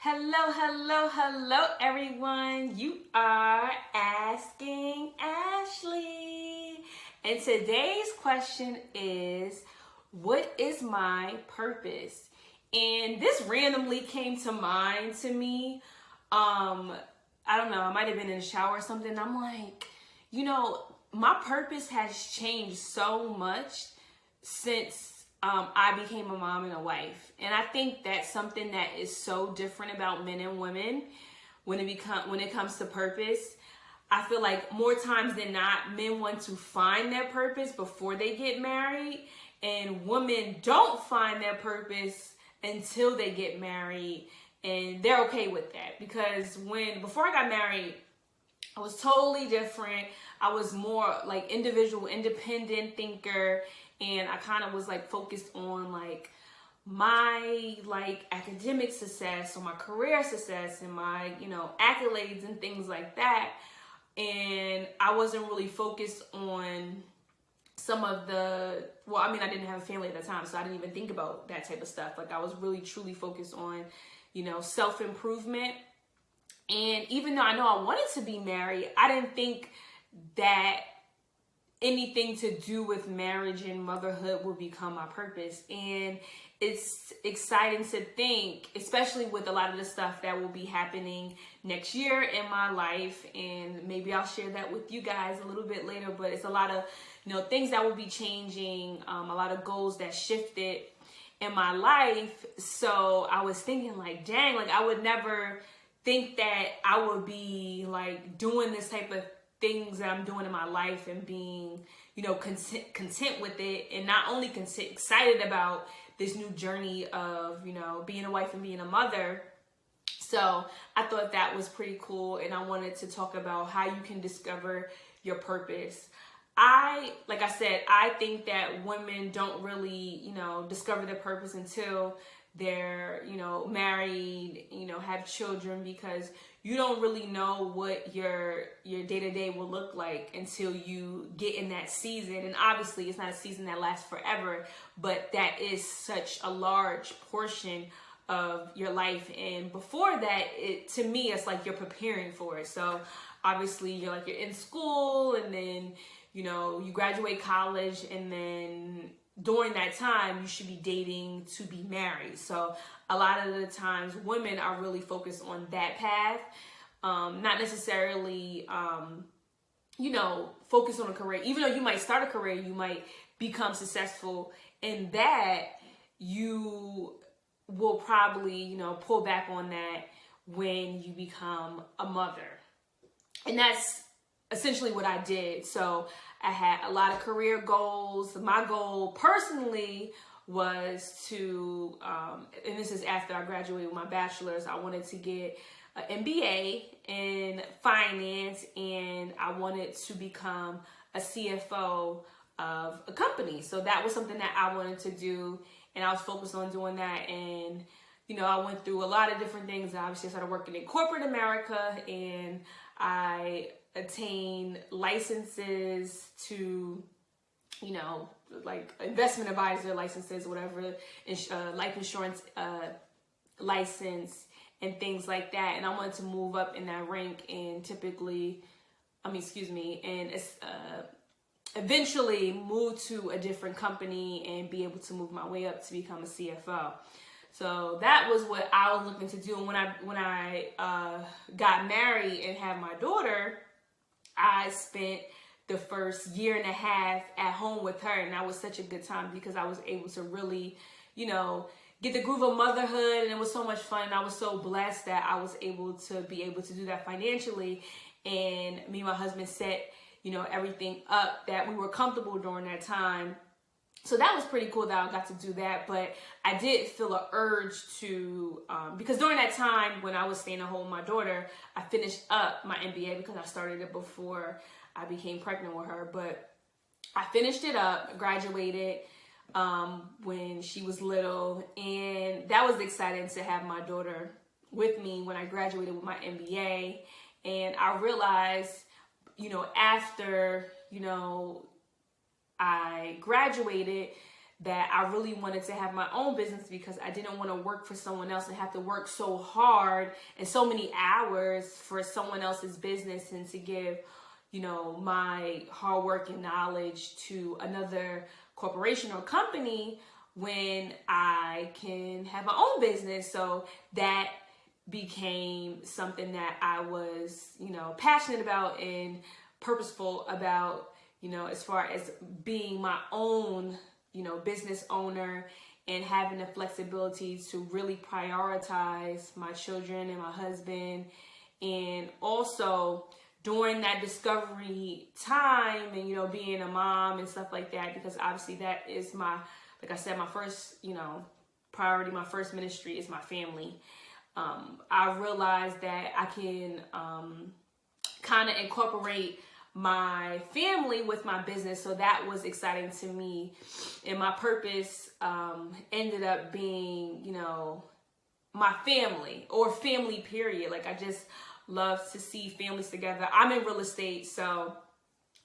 Hello, hello, hello, everyone. You are asking Ashley. And today's question is, what is my purpose? And this randomly came to mind to me. I don't know, I might have been in the shower or something. I'm like, my purpose has changed so much since I became a mom and a wife. And I think that's something that is so different about men and women when it comes to purpose. I feel like more times than not, men want to find their purpose before they get married, and women don't find their purpose until they get married, and they're okay with that. Because before I got married, I was totally different. I was more like individual, independent thinker, and I kind of was like focused on like my like academic success or my career success and my, accolades and things like that. And I wasn't really focused on some of I didn't have a family at the time, so I didn't even think about that type of stuff. Like I was really truly focused on, self-improvement. And even though I know I wanted to be married, I didn't think that anything to do with marriage and motherhood will become my purpose. And it's exciting to think, especially with a lot of the stuff that will be happening next year in my life. And maybe I'll share that with you guys a little bit later, but it's a lot of, things that will be changing, a lot of goals that shifted in my life. So I was thinking like, dang, like I would never think that I would be like doing this type of things that I'm doing in my life and being, content with it, and not only excited about this new journey of, being a wife and being a mother. So I thought that was pretty cool, and I wanted to talk about how you can discover your purpose. Like I said, I think that women don't really, discover their purpose until they're, married, have children, because you don't really know what your day-to-day will look like until you get in that season. And obviously it's not a season that lasts forever, but that is such a large portion of your life. And before that, to me, it's like you're preparing for it. So obviously you're in school, and then, you graduate college, and then during that time, you should be dating to be married. So a lot of the times women are really focused on that path. Not necessarily, focus on a career. Even though you might start a career, you might become successful in that, you will probably, pull back on that when you become a mother. And that's essentially what I did. So I had a lot of career goals. My goal personally was to, and this is after I graduated with my bachelor's, I wanted to get an MBA in finance, and I wanted to become a CFO of a company. So that was something that I wanted to do, and I was focused on doing that. And, I went through a lot of different things. Obviously, I started working in corporate America, and I attained licenses to, like investment advisor licenses, whatever, life insurance license, and things like that. And I wanted to move up in that rank, and eventually move to a different company and be able to move my way up to become a CFO. So that was what I was looking to do. And when I got married and had my daughter, I spent the first year and a half at home with her, and that was such a good time because I was able to really, get the groove of motherhood, and it was so much fun. I was so blessed that I was able to do that financially, and me and my husband set, everything up that we were comfortable during that time. So that was pretty cool that I got to do that. But I did feel an urge to, because during that time when I was staying at home with my daughter, I finished up my MBA because I started it before I became pregnant with her. But I finished it up, graduated when she was little. And that was exciting to have my daughter with me when I graduated with my MBA. And I realized, after, I graduated, that I really wanted to have my own business because I didn't want to work for someone else and have to work so hard and so many hours for someone else's business, and to give, my hard work and knowledge to another corporation or company when I can have my own business. So that became something that I was, passionate about and purposeful about, as far as being my own, business owner, and having the flexibility to really prioritize my children and my husband. And also during that discovery time and, being a mom and stuff like that, because obviously that is like I said, my first, priority, my first ministry is my family. I realized that I can kind of incorporate my family with my business. So that was exciting to me. And my purpose ended up being, my family, or family period. Like, I just love to see families together. I'm in real estate, so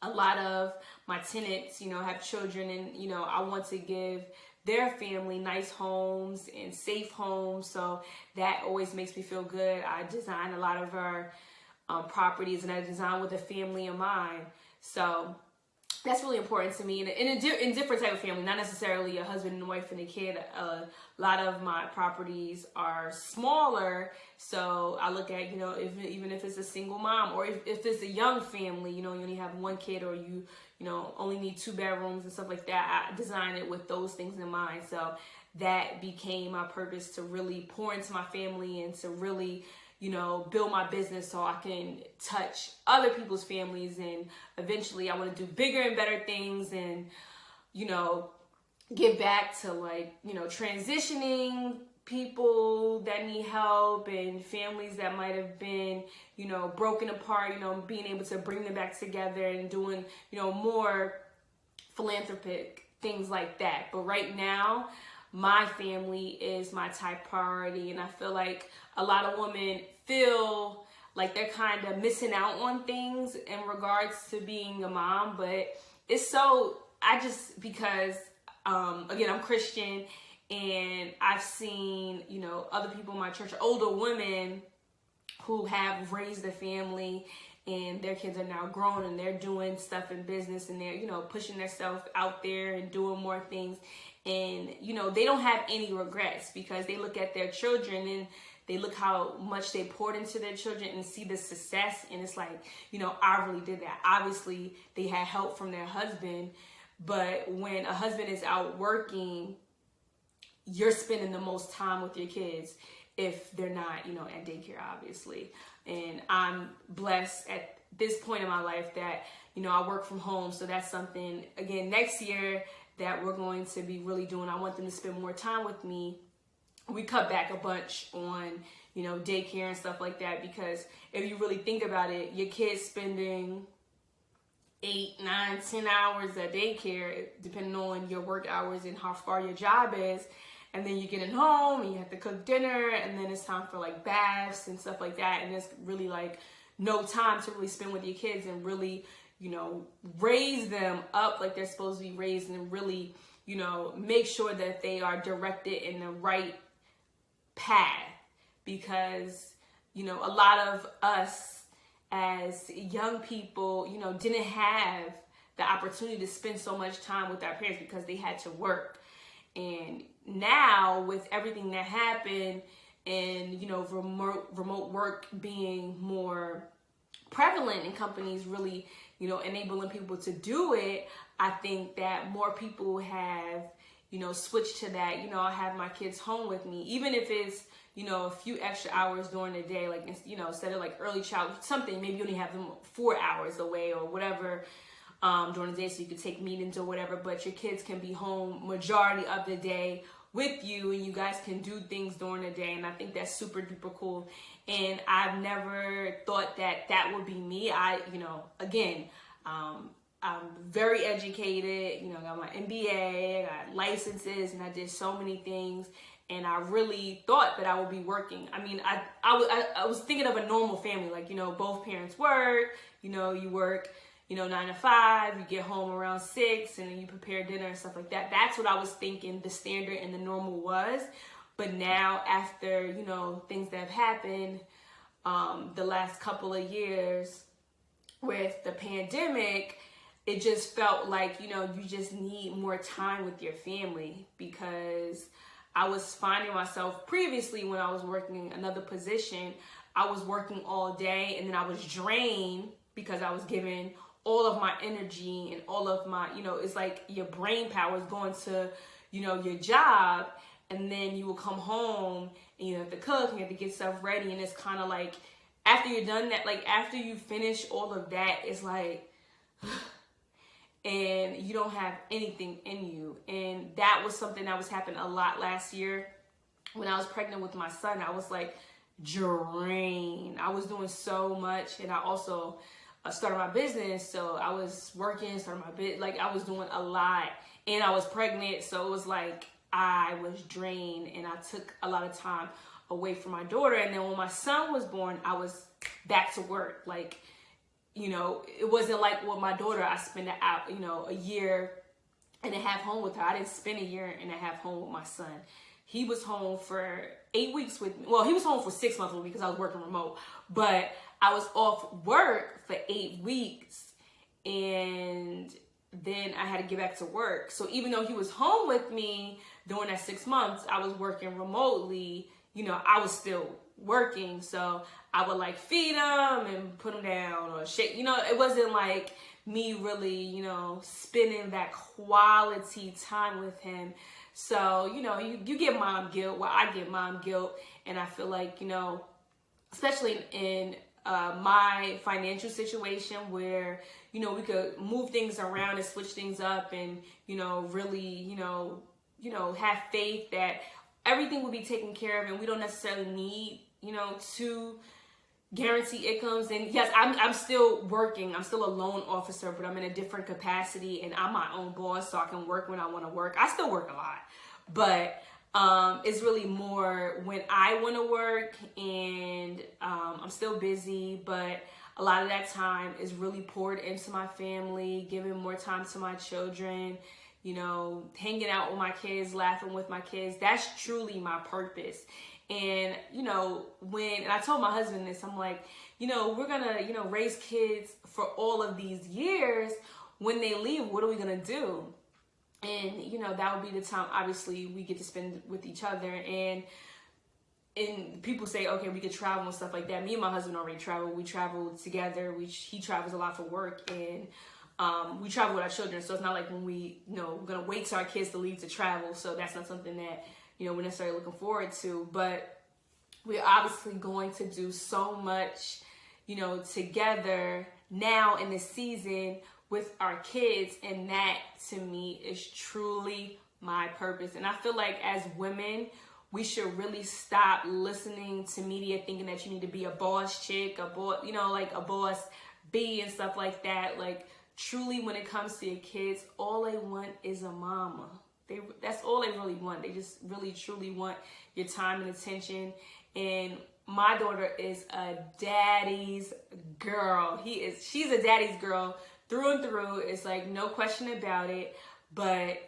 a lot of my tenants, have children, and, I want to give their family nice homes and safe homes. So that always makes me feel good. I design a lot of our properties, and I design with a family in mind. So that's really important to me. And in different type of family, not necessarily a husband and wife and a kid. A lot of my properties are smaller. So I look at, even if it's a single mom, or if it's a young family, you only have one kid, or you only need 2 bedrooms and stuff like that. I design it with those things in mind. So that became my purpose, to really pour into my family and to really, build my business so I can touch other people's families. And eventually I want to do bigger and better things, and, give back to, like, transitioning people that need help, and families that might have been, broken apart, being able to bring them back together, and doing, more philanthropic things like that. But right now, my family is my top priority. And I feel like a lot of women feel like they're kind of missing out on things in regards to being a mom. But it's because, again, I'm Christian, and I've seen, other people in my church, older women who have raised a family, and their kids are now grown, and they're doing stuff in business, and they're, pushing themselves out there and doing more things. And, they don't have any regrets, because they look at their children and they look how much they poured into their children and see the success. And it's like, I really did that. Obviously, they had help from their husband. But when a husband is out working, you're spending the most time with your kids, if they're not, at daycare, obviously. And I'm blessed at this point in my life that, I work from home. So that's something, again, next year that we're going to be really doing. I want them to spend more time with me. We cut back a bunch on, daycare and stuff like that, because if you really think about it, your kids spending 8, 9, 10 hours at daycare, depending on your work hours and how far your job is. And then you're getting home and you have to cook dinner, and then it's time for like baths and stuff like that. And it's really like no time to really spend with your kids and really, raise them up like they're supposed to be raised, and really, make sure that they are directed in the right path. Because, a lot of us as young people, didn't have the opportunity to spend so much time with our parents because they had to work. And now, with everything that happened, and, remote work being more prevalent in companies really, enabling people to do it, I think that more people have, switched to that. I have my kids home with me, even if it's, a few extra hours during the day, like, instead of like early child, something, maybe you only have them 4 hours away or whatever, during the day, so you can take meetings or whatever, but your kids can be home majority of the day with you, and you guys can do things during the day. And I think that's super duper cool. And I've never thought that that would be me. I'm very educated, I got my MBA, I got licenses, and I did so many things. And I really thought that I would be working. I mean, I was thinking of a normal family, like, both parents work, you work, 9 to 5, you get home around 6, and then you prepare dinner and stuff like that. That's what I was thinking the standard and the normal was. But now after, things that have happened the last couple of years with the pandemic, it just felt like, you just need more time with your family, because I was finding myself previously when I was working another position, I was working all day and then I was drained because I was giving all of my energy and all of my, it's like your brain power is going to, your job, and then you will come home and you have to cook and you have to get stuff ready, and it's kind of like, after you're done that, like after you finish all of that, it's like, and you don't have anything in you. And that was something that was happening a lot last year when I was pregnant with my son. I was like drained. I was doing so much, and I also started my business, so I was working, started my business, like I was doing a lot, and I was pregnant, so it was like I was drained, and I took a lot of time away from my daughter. And then when my son was born, I was back to work. Like, it wasn't like with my daughter, I spent a year and a half home with her. I didn't spend a year and a half home with my son. He was home for 8 weeks with me. Well, he was home for 6 months with me because I was working remote. But I was off work for 8 weeks, and then I had to get back to work. So even though he was home with me during that 6 months, I was working remotely. I was still working, so I would like feed him and put him down or shake. It wasn't like me really, spending that quality time with him. So, you get mom guilt. Well, I get mom guilt, and I feel like, especially in my financial situation where, we could move things around and switch things up and, really, have faith that everything will be taken care of, and we don't necessarily need, to guarantee incomes. And yes, I'm still working. I'm still a loan officer, but I'm in a different capacity, and I'm my own boss, so I can work when I want to work. I still work a lot, but it's really more when I want to work, and I'm still busy, but a lot of that time is really poured into my family, giving more time to my children, hanging out with my kids, laughing with my kids. That's truly my purpose. And, and I told my husband this, I'm like, we're going to, raise kids for all of these years. When they leave, what are we going to do? And, that would be the time, obviously, we get to spend with each other. And people say, okay, we could travel and stuff like that. Me and my husband already travel. We travel together. He travels a lot for work, and we travel with our children. So it's not like when we're going to wait till our kids to leave to travel. So that's not something that, we're necessarily looking forward to. But we're obviously going to do so much, together now in this season with our kids. And that, to me, is truly my purpose. And I feel like as women, we should really stop listening to media thinking that you need to be a boss chick, a boss, like a boss bee and stuff like that. Like, truly, when it comes to your kids, all they want is a mama. That's all they really want. They just really, truly want your time and attention. And my daughter is a daddy's girl. She's a daddy's girl through and through. It's like no question about it. But,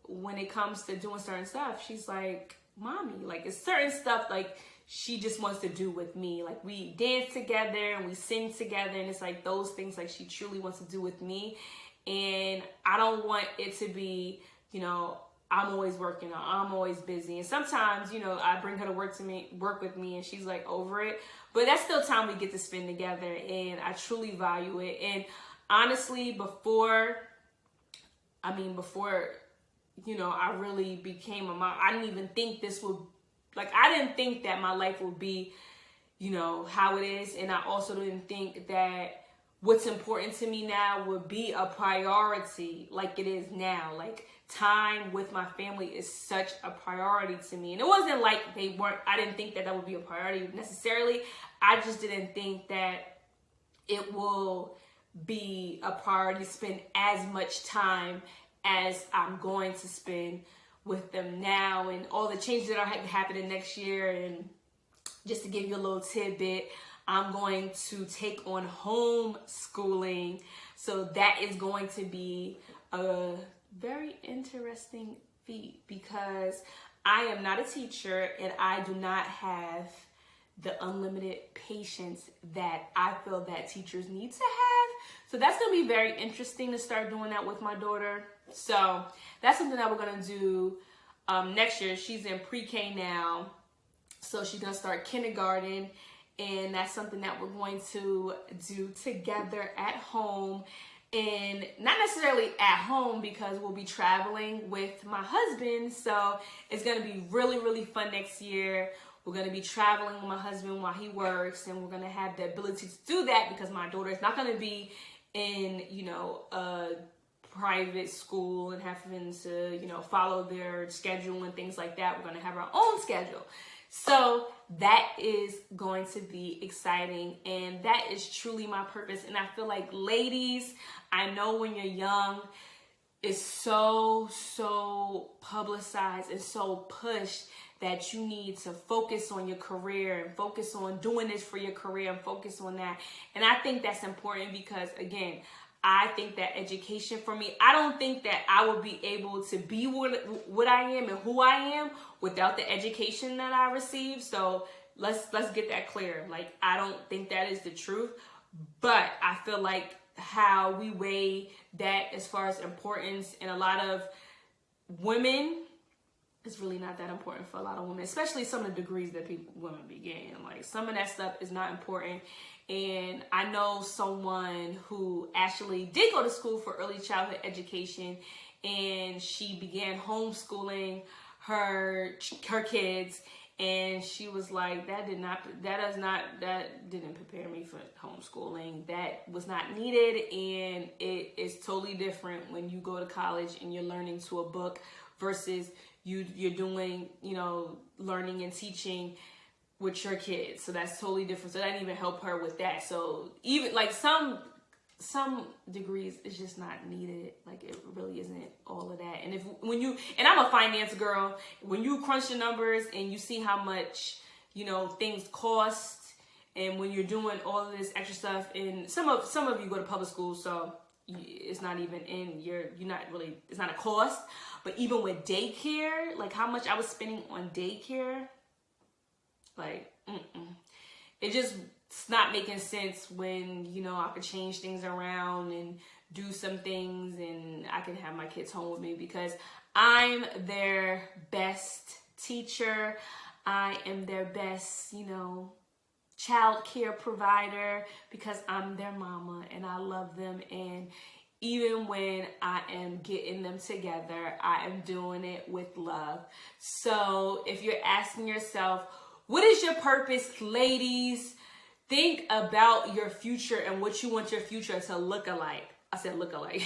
when it comes to doing certain stuff, she's like, mommy, like it's certain stuff like she just wants to do with me. Like we dance together and we sing together, and it's like those things like she truly wants to do with me. And I don't want it to be, I'm always working, or I'm always busy. And sometimes, I bring her to work with me, and she's like over it. But that's still time we get to spend together, and I truly value it. And honestly, before I really became a mom, I didn't even think I didn't think that my life would be, how it is. And I also didn't think that what's important to me now would be a priority like it is now. Like time with my family is such a priority to me. And it wasn't like I didn't think that would be a priority necessarily. I just didn't think that it will be a priority to spend as much time as I'm going to spend with them now, and all the changes that are happening next year. And just to give you a little tidbit, I'm going to take on homeschooling. So that is going to be a very interesting feat because I am not a teacher and I do not have the unlimited patience that I feel that teachers need to have. So that's going to be very interesting to start doing that with my daughter. So that's something that we're going to do next year. She's in pre-K now, so she's going to start kindergarten, and that's something that we're going to do together at home. And not necessarily at home because we'll be traveling with my husband. So it's going to be really, really fun next year. We're going to be traveling with my husband while he works, and we're going to have the ability to do that because my daughter is not going to be in, a private school and having to, follow their schedule and things like that. We're going to have our own schedule. So that is going to be exciting, and that is truly my purpose. And I feel like, ladies, I know when you're young, it's so publicized and so pushed that you need to focus on your career and focus on doing this for your career and focus on that. And I think that's important because, again, I think that education for me, I don't think that I would be able to be what I am and who I am without the education that I received. So let's get that clear. Like, I don't think that is the truth, but I feel like how we weigh that as far as importance, and a lot of women, it's really not that important for a lot of women, especially some of the degrees that women be getting. Like, some of that stuff is not important. And I know someone who actually did go to school for early childhood education, and she began homeschooling her kids, and she was like, that didn't prepare me for homeschooling. That was not needed, and it is totally different when you go to college and you're learning to a book versus you're doing, learning and teaching with your kids. So that's totally different. So that didn't even help her with that. So even like some degrees is just not needed. Like, it really isn't all of that. And and I'm a finance girl, when you crunch the numbers and you see how much, things cost, and when you're doing all of this extra stuff, and some of you go to public school, so it's not even it's not a cost. But even with daycare, like how much I was spending on daycare, like, it's not making sense when, I could change things around and do some things, and I can have my kids home with me because I'm their best teacher. I am their best, child care provider because I'm their mama and I love them. And even when I am getting them together, I am doing it with love. So if you're asking yourself, what is your purpose, ladies? Think about your future and what you want your future to look alike. I said look alike.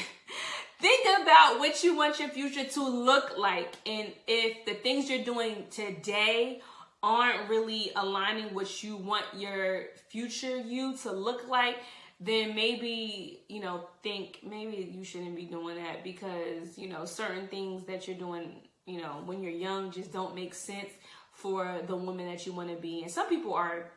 Think about what you want your future to look like. And if the things you're doing today aren't really aligning what you want your future you to look like, then maybe, think maybe you shouldn't be doing that because, certain things that you're doing, when you're young just don't make sense for the woman that you want to be. And some people are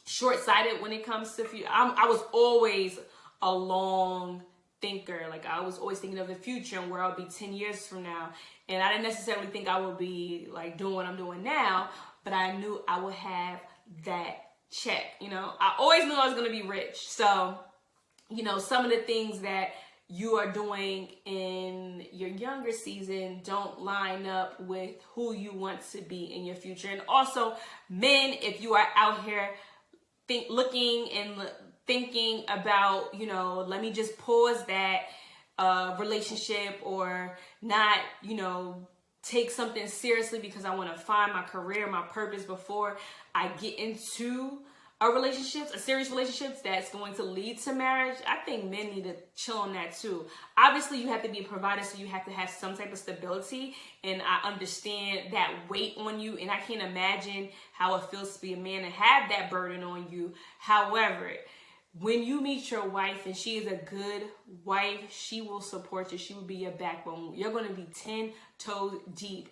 short-sighted when it comes to future. I was always a long thinker. Like, I was always thinking of the future and where I'll be 10 years from now. And I didn't necessarily think I would be like doing what I'm doing now, but I knew I would have that check. I always knew I was going to be rich. So, some of the things that you are doing in your younger season don't line up with who you want to be in your future. And also, men, if you are out here looking and thinking about, let me just pause that relationship or not, take something seriously because I want to find my career, my purpose before I get into a serious relationship that's going to lead to marriage. I think men need to chill on that too. Obviously, you have to be a provider, so you have to have some type of stability, and I understand that weight on you, and I can't imagine how it feels to be a man and have that burden on you. However, when you meet your wife and she is a good wife, she will support you. She will be your backbone. You're going to be 10 toes deep.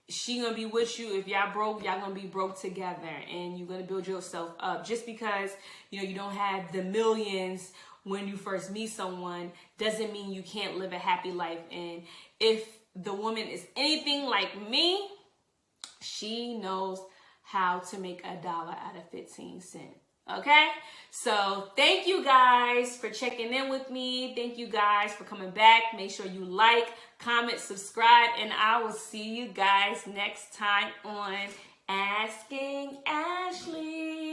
she gonna be with you. If y'all broke, y'all gonna be broke together, and you're gonna build yourself up. Just because you don't have the millions when you first meet someone doesn't mean you can't live a happy life. And if the woman is anything like me, she knows how to make $1 out of 15 cents. Okay, so thank you guys for checking in with me. Thank you guys for coming back. Make sure you like, comment, subscribe, and I will see you guys next time on Asking Ashley.